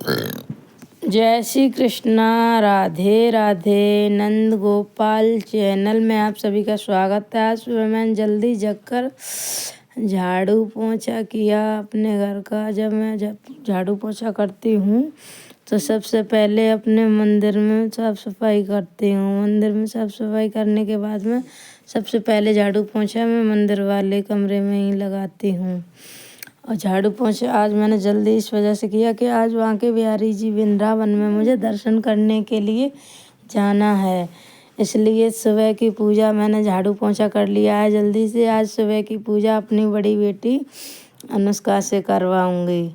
जय श्री कृष्णा, राधे राधे। नंद गोपाल चैनल में आप सभी का स्वागत है। आज सुबह मैंने जल्दी जगकर झाड़ू पोंछा किया अपने घर का। जब झाड़ू पोंछा करती हूँ तो सबसे पहले अपने मंदिर में साफ़ सफाई करती हूँ। मंदिर में साफ़ सफाई करने के बाद में सबसे पहले झाड़ू पोंछा मैं मंदिर वाले कमरे में ही लगाती हूँ। और झाड़ू पोंछा आज मैंने जल्दी इस वजह से किया कि आज वहाँ के बिहारी जी वृंदावन में मुझे दर्शन करने के लिए जाना है, इसलिए सुबह की पूजा मैंने झाड़ू पोंछा कर लिया है जल्दी से। आज सुबह की पूजा अपनी बड़ी बेटी अनुष्का से करवाऊँगी।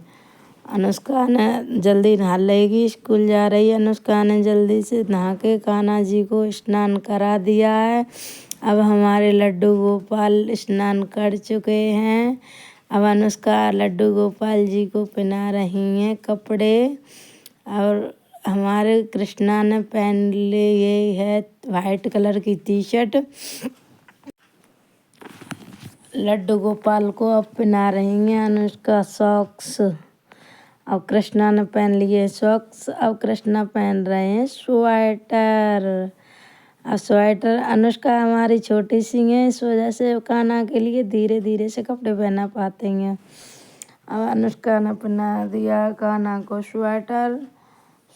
अनुष्का ने जल्दी नहा लेगी, स्कूल जा रही है। अनुष्का ने जल्दी से नहा के कान्हा जी को स्नान करा दिया है। अब हमारे लड्डू गोपाल स्नान कर चुके हैं। अब अनुष्का लड्डू गोपाल जी को पहना रही हैं कपड़े। और हमारे कृष्णा ने पहन लिए है वाइट कलर की टी शर्ट। लड्डू गोपाल को अब पहना रही हैं अनुष्का सॉक्स। अब कृष्णा ने पहन लिए सॉक्स। अब कृष्णा पहन रहे हैं स्वेटर। अब स्वेटर अनुष्का हमारी छोटी सी है, इस वजह से कान्हा के लिए धीरे धीरे से कपड़े पहना पाते हैं। अब अनुष्का ने पहना दिया कान्हा को स्वेटर।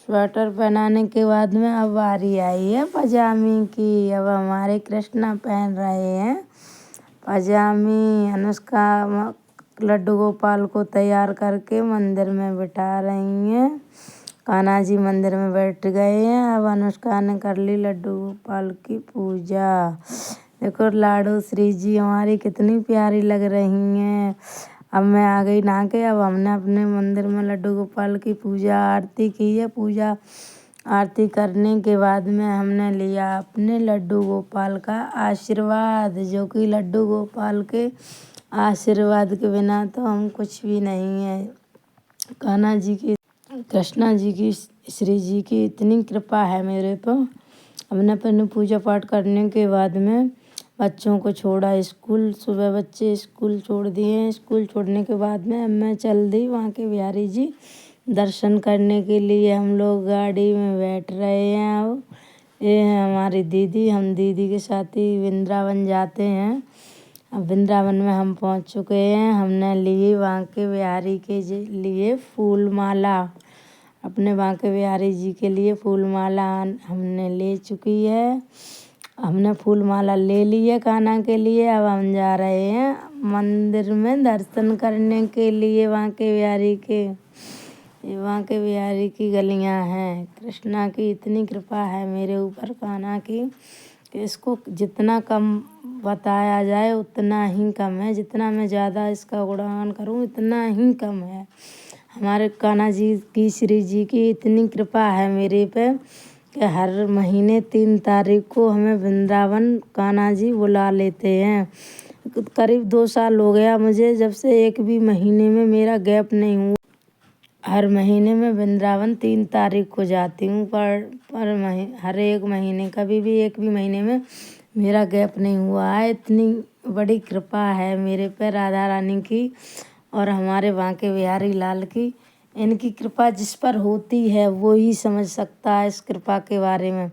स्वेटर पहनाने के बाद में अब बारी आई है पजामी की। अब हमारे कृष्णा पहन रहे हैं पजामी। अनुष्का लड्डू गोपाल को तैयार करके मंदिर में बिठा रही हैं। कान्हा जी मंदिर में बैठ गए हैं। अब अनुष्का ने कर ली लड्डू गोपाल की पूजा। देखो लाडू श्री जी हमारी कितनी प्यारी लग रही हैं। अब मैं आ गई नहा के। अब हमने अपने मंदिर में लड्डू गोपाल की पूजा आरती की है। पूजा आरती करने के बाद में हमने लिया अपने लड्डू गोपाल का आशीर्वाद, जो कि लड्डू गोपाल के आशीर्वाद के बिना तो हम कुछ भी नहीं है। कान्हा जी की, कृष्णा जी की, श्री जी की इतनी कृपा है मेरे पर। हमने अपने पूजा पाठ करने के बाद में बच्चों को छोड़ा स्कूल। सुबह बच्चे स्कूल छोड़ दिए। स्कूल छोड़ने के बाद में मैं चल दी वहाँ के बिहारी जी दर्शन करने के लिए। हम लोग गाड़ी में बैठ रहे हैं। अब ये है हमारी दीदी। हम दीदी के साथ ही वृंदावन जाते हैं। अब वृंदावन में हम पहुँच चुके हैं। हमने लिए वहाँ के बिहारी के लिए फूल माला। अपने वहाँ के बिहारी जी के लिए फूल माला हमने ले चुकी है। हमने फूल माला ले ली है कान्हा के लिए। अब हम जा रहे हैं मंदिर में दर्शन करने के लिए वहाँ के बिहारी के। ये वहाँ के बिहारी की गलियाँ हैं। कृष्णा की इतनी कृपा है मेरे ऊपर कान्हा की कि इसको जितना कम बताया जाए उतना ही कम है। जितना मैं ज़्यादा इसका गुणगान करूँ उतना ही कम है। हमारे कान्हा जी की, श्री जी की इतनी कृपा है मेरे पे कि हर महीने 3 तारीख को हमें वृंदावन कान्हा जी बुला लेते हैं। करीब 2 साल हो गया मुझे, जब से एक भी महीने में मेरा गैप नहीं हुआ। हर महीने में वृंदावन 3 तारीख को जाती हूँ। हर एक महीने कभी भी एक भी महीने में मेरा गैप नहीं हुआ है। इतनी बड़ी कृपा है मेरे पे राधा रानी की और हमारे वहाँ के बिहारी लाल की। इनकी कृपा जिस पर होती है वो ही समझ सकता है इस कृपा के बारे में,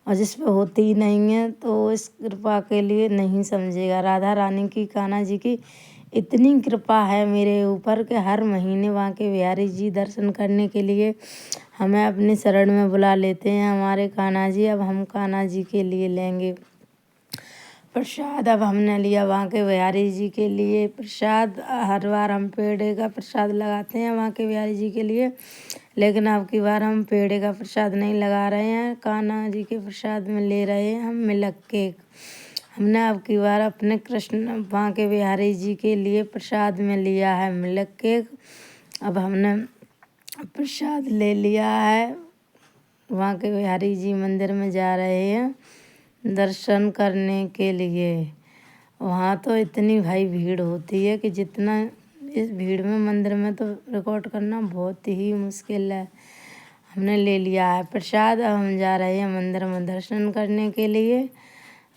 और जिस पर होती ही नहीं है तो इस कृपा के लिए नहीं समझेगा। राधा रानी की, कान्हा जी की इतनी कृपा है मेरे ऊपर कि हर महीने वहाँ के बिहारी जी दर्शन करने के लिए हमें अपने शरण में बुला लेते हैं हमारे कान्हा जी। अब हम कान्हा जी के लिए लेंगे प्रसाद। अब हमने लिया वहाँ के बिहारी जी के लिए प्रसाद। हर बार हम पेड़े का प्रसाद लगाते हैं वहाँ के बिहारी जी के लिए, लेकिन अब की बार हम पेड़े का प्रसाद नहीं लगा रहे हैं। कान्हा जी के प्रसाद में ले रहे हैं हम मिल्क केक। हमने अब की बार अपने कृष्ण वहाँ के बिहारी जी के लिए प्रसाद में लिया है मिल्क केक। अब हमने प्रसाद ले लिया है। वहाँ के बिहारी जी मंदिर में जा रहे हैं दर्शन करने के लिए। वहाँ तो इतनी भाई भीड़ होती है कि जितना इस भीड़ में मंदिर में तो रिकॉर्ड करना बहुत ही मुश्किल है। हमने ले लिया है प्रसाद। अब हम जा रहे हैं मंदिर में दर्शन करने के लिए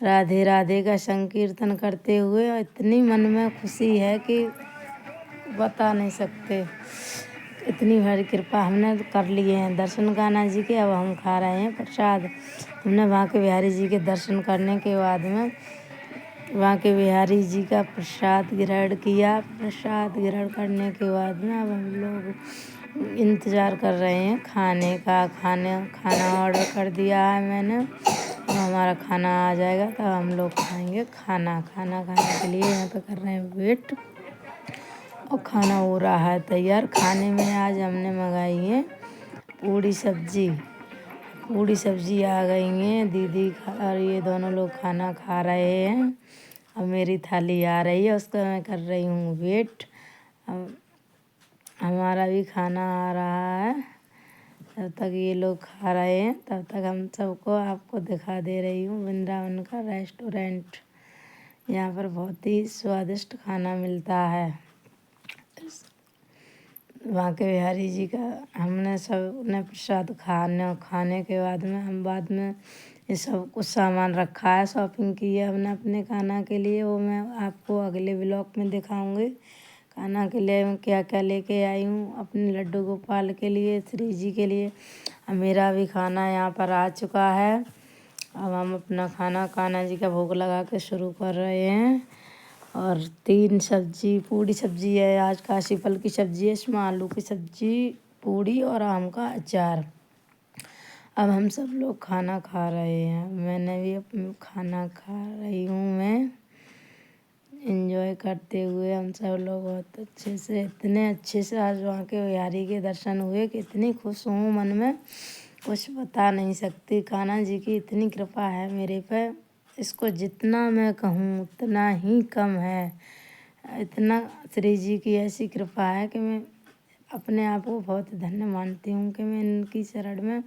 राधे राधे का संकीर्तन करते हुए। इतनी मन में खुशी है कि बता नहीं सकते। इतनी बड़ी कृपा हमने कर लिए हैं दर्शन कान्हा जी के। अब हम खा रहे हैं प्रसाद। हमने बांके बिहारी जी के दर्शन करने के बाद में बांके बिहारी जी का प्रसाद ग्रहण किया। प्रसाद ग्रहण करने के बाद में अब हम लोग इंतज़ार कर रहे हैं खाने का। खाना ऑर्डर कर दिया है मैंने। अब हमारा खाना आ जाएगा तब हम लोग खाएंगे खाना खाने के लिए यहाँ पे कर रहे हैं वेट। और खाना हो रहा है तैयार। खाने में आज हमने मंगाई है पूड़ी सब्जी। पूड़ी सब्जी आ गई है। दीदी और ये दोनों लोग खाना खा रहे हैं। अब मेरी थाली आ रही है, उसका मैं कर रही हूँ वेट। अब हमारा भी खाना आ रहा है। तब तक ये लोग खा रहे हैं तब तक हम सबको आपको दिखा दे रही हूँ वृंदावन का रेस्टोरेंट। यहाँ पर बहुत ही स्वादिष्ट खाना मिलता है। बांके बिहारी जी का हमने सब ने प्रसाद खाने के बाद में हम बाद में ये सब कुछ सामान रखा है, शॉपिंग की है हमने अपने खाना के लिए। वो मैं आपको अगले ब्लॉग में दिखाऊंगी। खाना के लिए मैं क्या क्या लेके आई हूँ अपने लड्डू गोपाल के लिए, श्री जी के लिए। अब मेरा भी खाना यहाँ पर आ चुका है। अब हम अपना खाना कान्हा जी का भोग लगा के शुरू कर रहे हैं। और 3 सब्जी पूड़ी सब्जी है आज। काशी फल की सब्जी है, इसमें आलू की सब्जी, पूड़ी और आम का अचार। अब हम सब लोग खाना खा रहे हैं। मैंने भी खाना खा रही हूँ मैं एंजॉय करते हुए। हम सब लोग बहुत अच्छे से, इतने अच्छे से आज वहाँ के बिहारी के दर्शन हुए कि इतनी खुश हूँ मन में, कुछ बता नहीं सकती। कान्हा जी की इतनी कृपा है मेरे पे, इसको जितना मैं कहूँ उतना ही कम है। इतना श्री जी की ऐसी कृपा है कि मैं अपने आप को बहुत धन्य मानती हूँ कि मैं इनकी शरण में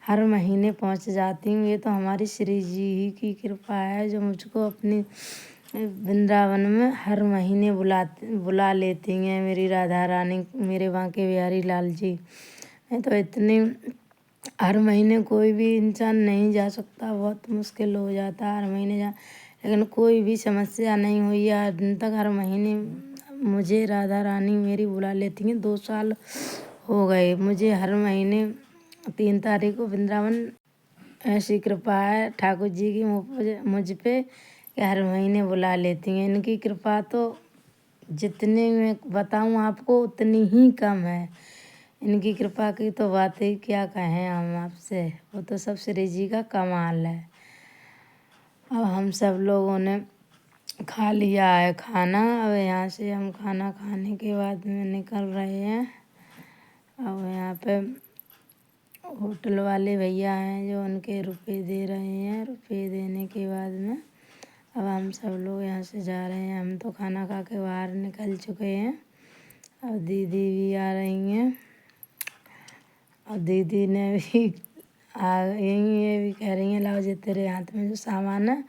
हर महीने पहुँच जाती हूँ। ये तो हमारी श्री जी ही की कृपा है जो मुझको अपनी वृंदावन में हर महीने बुला लेती हैं। मेरी राधा रानी, मेरे बांके बिहारी लाल जी। मैं तो इतनी हर महीने कोई भी इंसान नहीं जा सकता, बहुत मुश्किल हो जाता है हर महीने लेकिन कोई भी समस्या नहीं हुई है आज दिन तक। हर महीने मुझे राधा रानी मेरी बुला लेती हैं। 2 साल हो गए मुझे हर महीने 3 तारीख को वृंदावन। ऐसी कृपा है ठाकुर जी की मुझ पे कि हर महीने बुला लेती हैं। इनकी कृपा तो जितने मैं बताऊं आपको उतनी ही कम है। इनकी कृपा की तो बात ही क्या कहें हम आपसे, वो तो सब श्री जी का कमाल है। अब हम सब लोगों ने खा लिया है खाना। अब यहाँ से हम खाना खाने के बाद में निकल रहे हैं। अब यहाँ पे होटल वाले भैया हैं जो उनके रुपए दे रहे हैं। रुपए देने के बाद में अब हम सब लोग यहाँ से जा रहे हैं। हम तो खाना खा के बाहर निकल चुके हैं। अब दीदी भी आ रही हैं। और दीदी ने भी आ गई, ये भी कह रही हैं लाओ जी तेरे हाथ में जो सामान है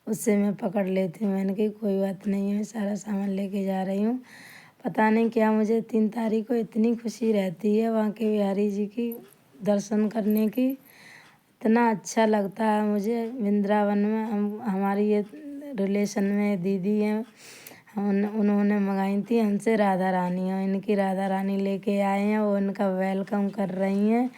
उससे मैं पकड़ लेती हूँ। मैंने कही कोई बात नहीं है, मैं सारा सामान लेके जा रही हूँ। पता नहीं क्या मुझे 3 तारीख को इतनी खुशी रहती है वहाँ के बिहारी जी की दर्शन करने की। इतना अच्छा लगता है मुझे वृंदावन में। हमारी ये रिलेशन में दीदी हैं, उन्होंने मंगाई थी हमसे राधा रानी, और इनकी राधा रानी लेके आए हैं। वो इनका वेलकम कर रही हैं,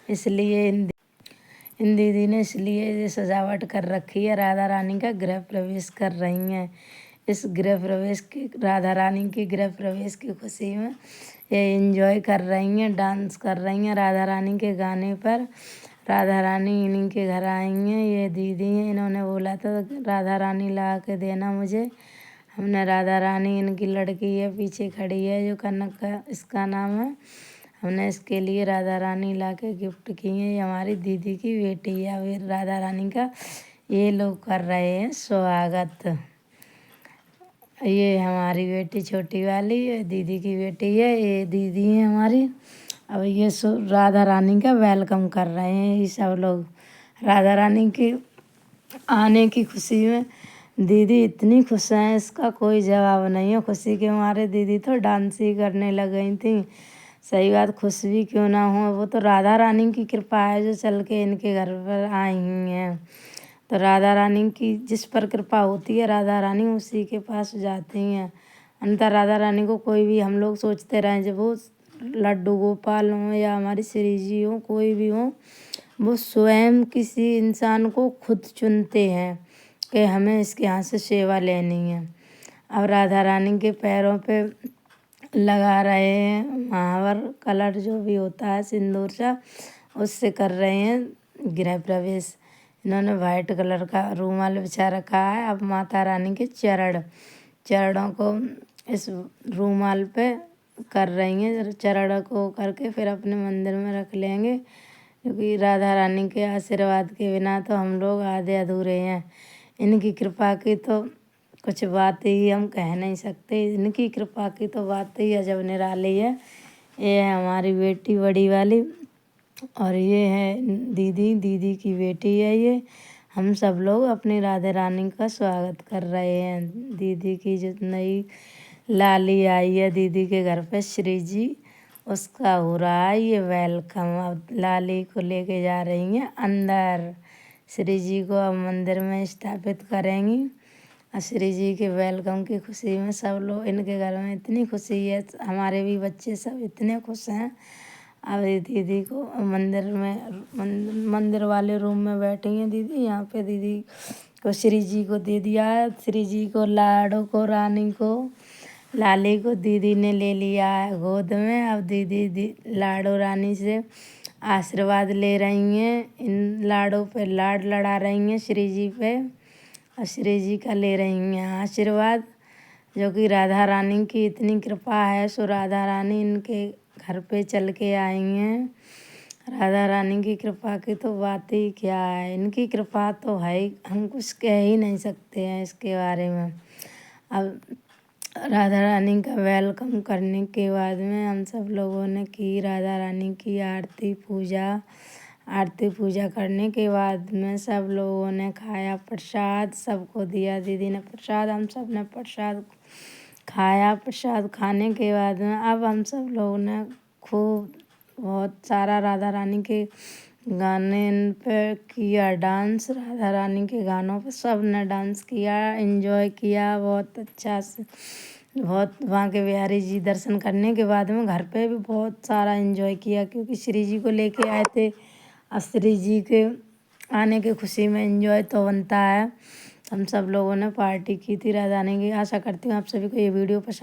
इसलिए इन दीदी ने इसलिए ये सजावट कर रखी है। राधा रानी का गृह प्रवेश कर रही हैं। इस गृह प्रवेश की, राधा रानी के गृह प्रवेश की खुशी में ये एंजॉय कर रही हैं, डांस कर रही हैं राधा रानी के गाने पर। राधा रानी इन्हीं के घर आई हैं। ये दीदी हैं, इन्होंने बोला था राधा रानी ला के देना मुझे। हमने राधा रानी, इनकी लड़की है पीछे खड़ी है जो कनक का इसका नाम है, हमने इसके लिए राधा रानी ला के गिफ्ट की है। ये हमारी दीदी की बेटी है। वे राधा रानी का ये लोग कर रहे हैं स्वागत। ये हमारी बेटी छोटी वाली, ये दीदी की बेटी है, ये दीदी है हमारी। अब ये राधा रानी का वेलकम कर रहे हैं ये सब लोग। राधा रानी की आने की खुशी में दीदी इतनी खुश हैं, इसका कोई जवाब नहीं है। खुशी के मारे दीदी तो डांस ही करने लग गई थी। सही बात, खुश भी क्यों ना हो, वो तो राधा रानी की कृपा है जो चल के इनके घर पर आई हैं। तो राधा रानी की जिस पर कृपा होती है राधा रानी उसी के पास जाती हैं। अन्यथा राधा रानी को कोई भी हम लोग सोचते रहें जब वो लड्डू गोपाल हों या हमारी श्री जी हों, कोई भी हो, वो स्वयं किसी इंसान को खुद चुनते हैं कि हमें इसके यहाँ से सेवा लेनी है। अब राधा रानी के पैरों पे लगा रहे हैं महावर कलर जो भी होता है सिंदूर सा, उससे कर रहे हैं गृह प्रवेश। इन्होंने वाइट कलर का रूमाल बिछा रखा है। अब माता रानी के चरणों को इस रूमाल पे कर रही हैं। चरण को करके फिर अपने मंदिर में रख लेंगे, क्योंकि राधा रानी के आशीर्वाद के बिना तो हम लोग आधे अधूरे हैं। इनकी कृपा की तो कुछ बात ही हम कह नहीं सकते। इनकी कृपा की तो बात ही अजब निराली है। ये है हमारी बेटी बड़ी वाली, और ये है दीदी की बेटी है ये। हम सब लोग अपनी राधा रानी का स्वागत कर रहे हैं। दीदी की जो नई लाली आई है दीदी के घर पे श्री जी, उसका हो रहा है ये वेलकम। अब लाली को लेके जा रही हैं अंदर। श्री जी को अब मंदिर में स्थापित करेंगी। और श्री जी के वेलकम की खुशी में सब लोग, इनके घर में इतनी खुशी है, हमारे भी बच्चे सब इतने खुश हैं। अब दीदी को मंदिर वाले रूम में बैठी हैं दीदी। यहाँ पे दीदी को श्री जी को दे दिया है। श्री जी को, लाडो को, रानी को, लाली को दीदी ने ले लिया है गोद में। अब दीदी लाडो रानी से आशीर्वाद ले रही हैं। इन लाडो पे लाड लड़ा रही हैं श्री जी पे, और श्री जी का ले रही हैं आशीर्वाद। जो कि राधा रानी की इतनी कृपा है, सो राधा रानी इनके घर पे चल के आई हैं। राधा रानी की कृपा की तो बात ही क्या है, इनकी कृपा तो है ही, हम कुछ कह ही नहीं सकते हैं इसके बारे में। अब राधा रानी का वेलकम करने के बाद में हम सब लोगों ने की राधा रानी की आरती पूजा करने के बाद में सब लोगों ने खाया प्रसाद, सबको दिया दीदी ने प्रसाद। हम सब ने प्रसाद खाया। प्रसाद खाने के बाद में अब हम सब लोगों ने खूब बहुत सारा राधा रानी के गाने पे किया डांस। राधा रानी के गानों पे सब ने डांस किया, एंजॉय किया बहुत अच्छा से। बहुत वहाँ के बिहारी जी दर्शन करने के बाद में घर पे भी बहुत सारा एंजॉय किया, क्योंकि श्री जी को लेके आए थे। और श्री जी के आने की खुशी में एंजॉय तो बनता है। हम सब लोगों ने पार्टी की थी राधा रानी की। आशा करती हूँ आप सभी को ये वीडियो पसंद